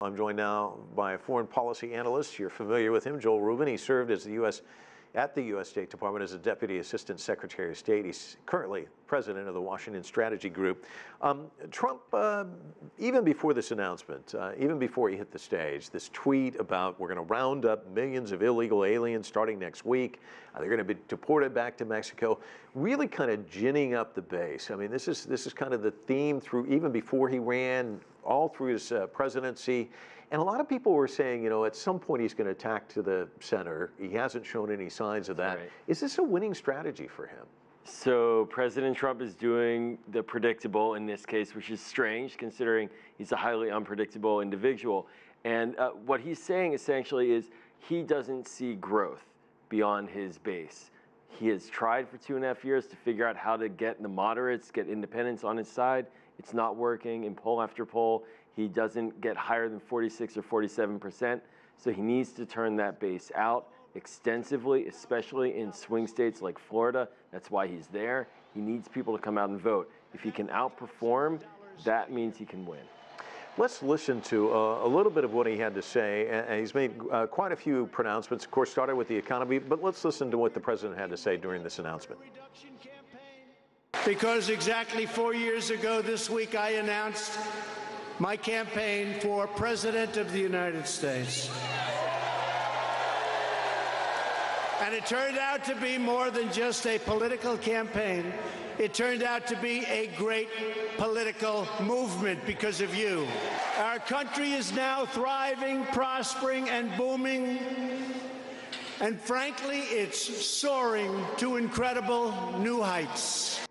I'm joined now by a foreign policy analyst. You're familiar with him, Joel Rubin. He served as at the U.S. State Department as a Deputy Assistant Secretary of State. He's currently president of the Washington Strategy Group. Trump, even before this announcement, even before he hit the stage, this tweet about we're going to round up millions of illegal aliens starting next week. They're going to be deported back to Mexico, really kind of ginning up the base. I mean, this is kind of the theme through even before he ran, all through his presidency. And a lot of people were saying, you know, at some point he's going to attack to the center. He hasn't shown any signs of that. Right. Is this a winning strategy for him? So President Trump is doing the predictable in this case, which is strange considering he's a highly unpredictable individual. And what he's saying essentially is he doesn't see growth beyond his base. He has tried for 2.5 years to figure out how to get the moderates, get independents on his side. It's not working in poll after poll. He doesn't get higher than 46 or 47%. So he needs to turn that base out extensively, especially in swing states like Florida. That's why he's there. He needs people to come out and vote. If he can outperform, that means he can win. Let's listen to a little bit of what he had to say. And he's made quite a few pronouncements, of course, started with the economy, but let's listen to what the president had to say during this announcement. Because exactly 4 years ago this week, I announced my campaign for President of the United States. And it turned out to be more than just a political campaign. It turned out to be a great political movement because of you. Our country is now thriving, prospering, and booming. And frankly, it's soaring to incredible new heights.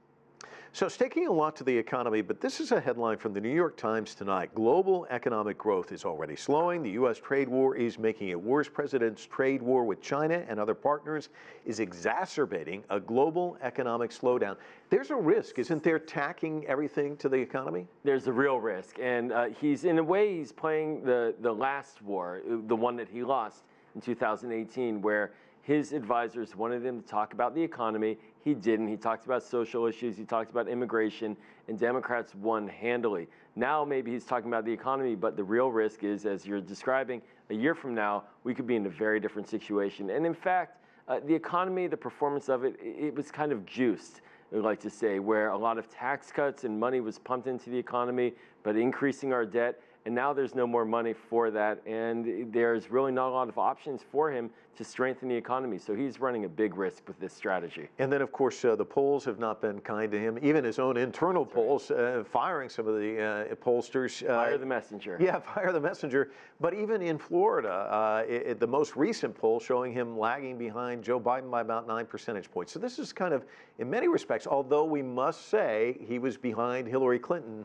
So staking a lot to the economy, but this is a headline from the New York Times tonight. Global economic growth is already slowing. The U.S. trade war is making it worse. President's trade war with China and other partners is exacerbating a global economic slowdown. There's a risk, isn't there, tacking everything to the economy? There's a real risk. And in a way, he's playing the last war, the one that he lost in 2018, where his advisors wanted him to talk about the economy. He didn't. He talked about social issues. He talked about immigration, and Democrats won handily. Now maybe he's talking about the economy, but the real risk is, as you're describing, a year from now, we could be in a very different situation. And in fact, the economy, the performance of it, it was kind of juiced, I would like to say, where a lot of tax cuts and money was pumped into the economy, but increasing our debt. And now there's no more money for that, and there's really not a lot of options for him to strengthen the economy. So he's running a big risk with this strategy. And then, of course, the polls have not been kind to him. Even his own internal polls, firing some of the pollsters. Fire the messenger. Yeah, fire the messenger. But even in Florida, the most recent poll showing him lagging behind Joe Biden by about 9 percentage points. So this is kind of, in many respects, although we must say he was behind Hillary Clinton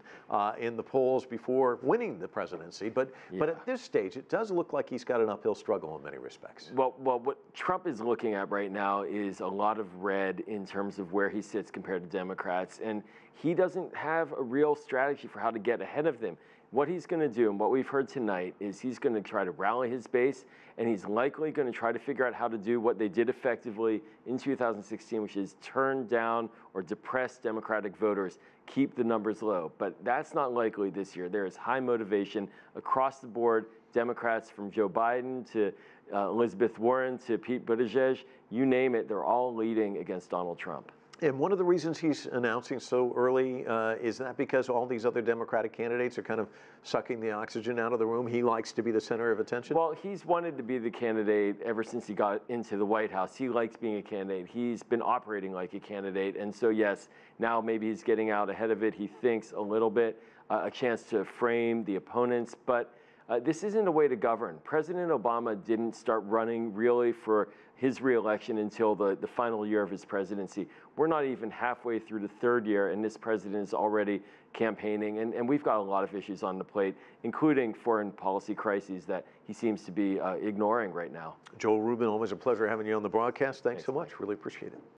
in the polls before winning the presidency. But at this stage, it does look like he's got an uphill struggle in many respects. Well, what Trump is looking at right now is a lot of red in terms of where he sits compared to Democrats, and he doesn't have a real strategy for how to get ahead of them. What he's going to do, and what we've heard tonight, is he's going to try to rally his base, and he's likely going to try to figure out how to do what they did effectively in 2016, which is turn down or depress Democratic voters, keep the numbers low. But that's not likely this year. There is high motivation across the board. Democrats, from Joe Biden to Elizabeth Warren to Pete Buttigieg, you name it, they're all leading against Donald Trump. And one of the reasons he's announcing so early, is that because all these other Democratic candidates are kind of sucking the oxygen out of the room? He likes to be the center of attention? Well, he's wanted to be the candidate ever since he got into the White House. He likes being a candidate. He's been operating like a candidate. And so, yes, now maybe he's getting out ahead of it. He thinks a little bit, a chance to frame the opponents. But this isn't a way to govern. President Obama didn't start running really for his reelection until the final year of his presidency. We're not even halfway through the third year, and this president is already campaigning. And we've got a lot of issues on the plate, including foreign policy crises that he seems to be ignoring right now. Joel Rubin, always a pleasure having you on the broadcast. Thanks so much. Really appreciate it.